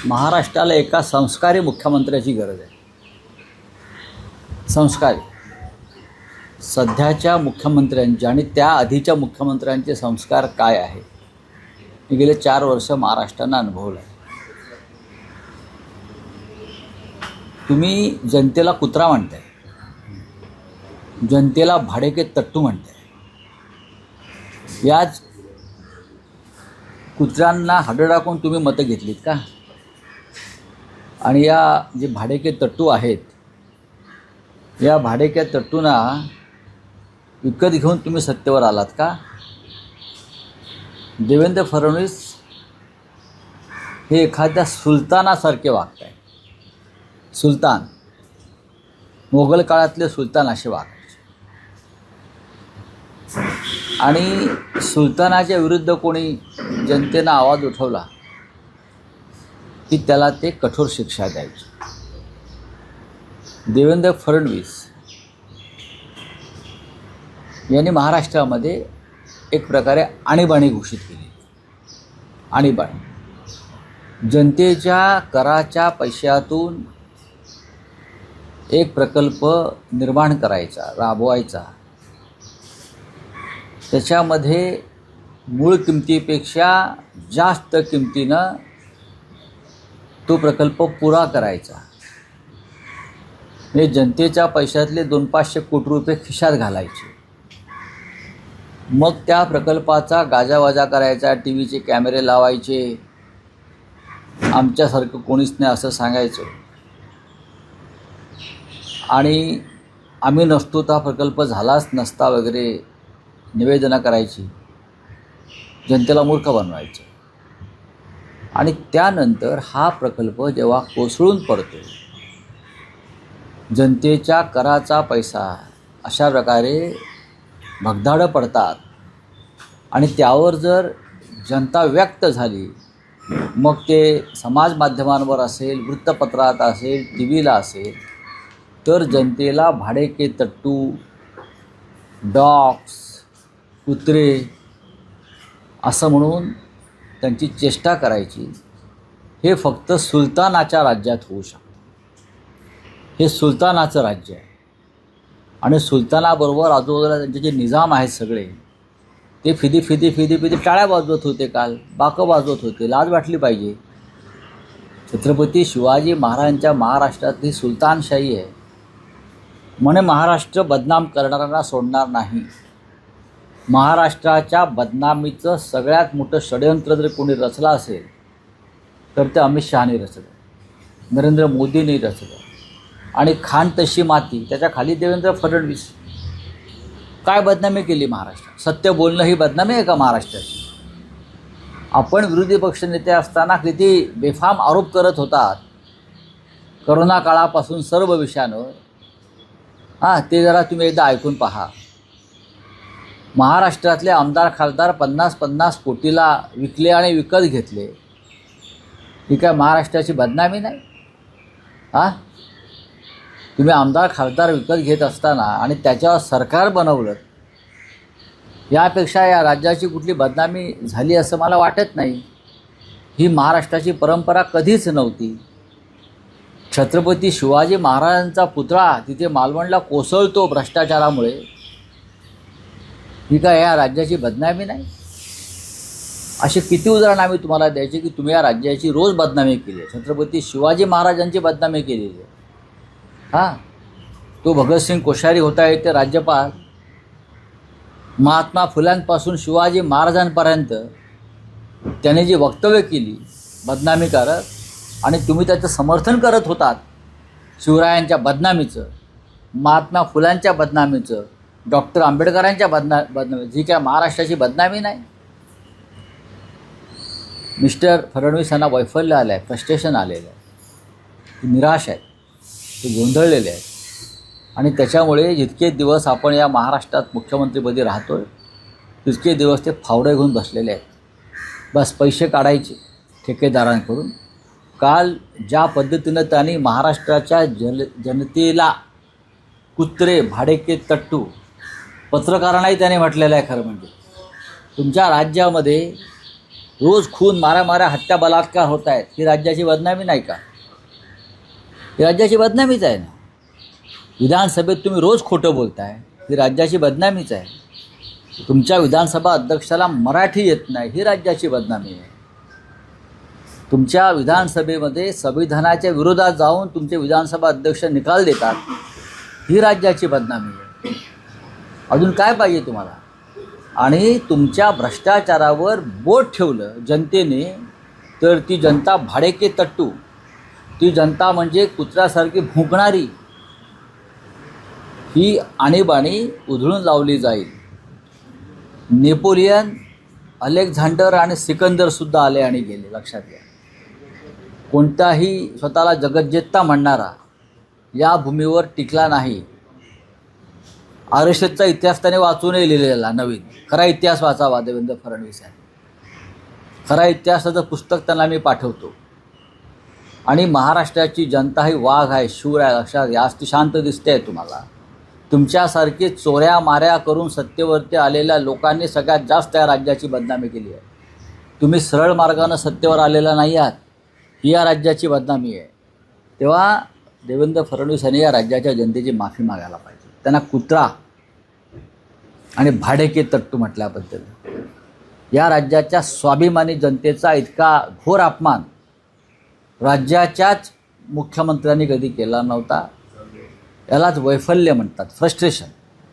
महाराष्ट्राला एका संस्कारी मुख्यमंत्र्याची गरज आहे. संस्कारी सध्याच्या मुख्यमंत्र्यांचे आणि त्या आधीच्या मुख्यमंत्र्यांचे संस्कार काय आहे हे गेले 4 वर्ष महाराष्ट्रानं अनुभवलं आहे. तुम्ही जनतेला कुत्रा म्हणताय, जनतेला भाडेके तट्टू म्हणताय. याच कुत्र्यांना हाडं टाकून तुम्ही मतं घेतलीत का? आणि या जे भाडेके तट्टू आहेत, या भाडेके तट्टूंना विकत घेऊन तुम्ही सत्तेवर आलात का? देवेंद्र फडणवीस हे एखाद्या सुलतानासारखे वागत आहेत. सुलतान, मोगल काळातले सुलतान असे वागायचे. आणि सुलतानाच्या विरुद्ध कोणी जनतेनं आवाज उठवला की त्याला ते कठोर शिक्षा द्यायची. देवेंद्र फडणवीस यांनी महाराष्ट्रामध्ये एक प्रकारे आणीबाणी घोषित केली. आणीबाणी, जनतेच्या कराच्या पैशातून एक प्रकल्प निर्माण करायचा, राबवायचा. त्याच्यामध्ये मूळ किमतीपेक्षा जास्त किमतीनं तो प्रकल्प पुरा करायचा. म्हणजे जनतेच्या पैशातले 200-500 कोटी रुपये खिशात घालायचे. मग त्या प्रकल्पाचा गाजावाजा करायचा, टी व्हीचे कॅमेरे लावायचे, आमच्यासारखं कोणीच नाही असं सांगायचं. आणि आम्ही नसतो तर हा प्रकल्प झालाच नसता वगैरे निवेदनं करायची, जनतेला मूर्ख बनवायचं. आणि त्यानंतर हा प्रकल्प जेव्हा कोसळून पडतो, जनतेच्या कराचा पैसा अशा प्रकारे भगदाडं पडतात आणि त्यावर जर जनता व्यक्त झाली, मग ते समाज माध्यमांवर असेल, वृत्तपत्रात असेल, टी व्हीला असेल, तर जनतेला भाडेके तट्टू, डॉग्स, कुत्रे असं म्हणून त्यांची चेष्टा करायची. हे फक्त सुलतानाच्या राज्यात होऊ शकतं. हे सुलतानाचं राज्य आहे. आणि सुलतानाबरोबर आजूबाजूला त्यांचे जे निजाम आहेत सगळे, ते फिदी टाळ्या वाजवत होते, काल बाकं वाजवत होते. लाज वाटली पाहिजे. छत्रपती शिवाजी महाराजांच्या महाराष्ट्रातली सुलतानशाही आहे. म्हणे महाराष्ट्र बदनाम करणाऱ्यांना सोडणार नाही. महाराष्ट्राच्या बदनामीचं सगळ्यात मोठं षडयंत्र जर कोणी रचलं असेल तर ते अमित शहाने रचलं, नरेंद्र मोदींनी रचलं. आणि खाण तशी माती, त्याच्या खाली देवेंद्र फडणवीस. काय बदनामी केली महाराष्ट्रात? सत्य बोलणं ही बदनामी आहे का महाराष्ट्राची? आपण विरोधी पक्षनेते असताना किती बेफाम आरोप करत होतात करोना काळापासून सर्व विषयांवर. ते जरा तुम्ही एकदा ऐकून पहा. महाराष्ट्रातले आमदार खासदार 50-50 कोटीला विकले आणि विकत घेतले. ही काय महाराष्ट्राची बदनामी नाही? तुम्ही आमदार खासदार विकत घेत असताना आणि त्याच्यावर सरकार बनवलं, यापेक्षा या राज्याची कुठली बदनामी झाली असं मला वाटत नाही. ही महाराष्ट्राची परंपरा कधीच नव्हती. छत्रपती शिवाजी महाराजांचा पुतळा तिथे मालवणला कोसळतो भ्रष्टाचारामुळे, ही काय या राज्याची बदनामी नाही? अशी किती उदाहरणं आम्ही तुम्हाला द्यायची की तुम्ही या राज्याची रोज बदनामी केली आहे. छत्रपती शिवाजी महाराजांची बदनामी केलेली आहे. तो भगतसिंग कोश्यारी होता येथे राज्यपाल, महात्मा फुल्यांपासून शिवाजी महाराजांपर्यंत त्याने जी वक्तव्य केली बदनामीकारक, आणि तुम्ही त्याचं समर्थन करत होतात. शिवरायांच्या बदनामीचं, महात्मा फुल्यांच्या बदनामीचं, डॉक्टर आंबेडकरांच्या बदनामी, जी काय महाराष्ट्राची बदनामी नाही. मिस्टर फडणवीस यांना वैफल्य आलं आहे, फ्रस्ट्रेशन आलेलं आहे, ते निराश आहेत, ते गोंधळलेले आहेत. आणि त्याच्यामुळे जितके दिवस आपण या महाराष्ट्रात मुख्यमंत्रीपदी राहतो आहे, तितके दिवस ते फावडे घेऊन बसलेले आहेत. बस पैसे काढायचे ठेकेदारांकडून. काल ज्या पद्धतीनं त्यांनी महाराष्ट्राच्या जनतेला कुत्रे, भाडेके तट्टू, पत्रकारांनाही त्याने म्हटलेलं आहे. खरं म्हणजे तुमच्या राज्यामध्ये रोज खून, मारामाऱ्या, हत्या, बलात्कार होत आहेत, ही राज्याची बदनामी नाही का? ही राज्याची बदनामीच आहे ना. विधानसभेत तुम्ही रोज खोटं बोलताय, ही राज्याची बदनामीच आहे. तुमच्या विधानसभा अध्यक्षाला मराठी येत नाही, ही राज्याची बदनामी आहे. तुमच्या विधानसभेमध्ये संविधानाच्या विरोधात जाऊन तुमचे विधानसभा अध्यक्ष निकाल देतात, ही राज्याची बदनामी आहे. अजून काय पाहिजे तुम्हाला? आणि तुमच्या भ्रष्टाचारावर बोट ठेवलं जनतेने, तर ती जनता भाडेके तट्टू, ती जनता म्हणजे कुत्र्यासारखी भुंकणारी, ही आणीबाणी उधळून लावली जाईल. नेपोलियन, अलेक्झांडर आणि सिकंदरसुद्धा आले आणि गेले, लक्षात घ्या. कोणताही स्वतःला जगज्जेता म्हणणारा या भूमीवर टिकला नाही. आरएसएसचा इतिहास त्याने वाचूनही लिहिलेला नवीन. खरा इतिहास वाचावा देवेंद्र फडणवीस यांनी. खरा इतिहासाचं पुस्तक त्यांना मी पाठवतो. आणि महाराष्ट्राची जनता ही वाघ आहे, शूर आहे, लक्षात घ्या. आज ती शांत दिसते आहे तुम्हाला. तुमच्यासारखी चोऱ्या माऱ्या करून सत्तेवरती आलेल्या लोकांनी सगळ्यात जास्त या राज्याची बदनामी केली आहे. तुम्ही सरळ मार्गानं सत्तेवर आलेला नाही आहात, ही या राज्याची बदनामी आहे. तेव्हा देवेंद्र फडणवीस यांनी या राज्याच्या जनतेची माफी मागायला पाहिजे. त्यांना कुत्रा आणि भाडेके तट्टू म्हटल्याबद्दल या राज्याच्या स्वाभिमानी जनतेचा इतका घोर अपमान राज्याच्याच मुख्यमंत्र्यांनी कधी केला नव्हता. यालाच वैफल्य म्हणतात, फ्रस्ट्रेशन.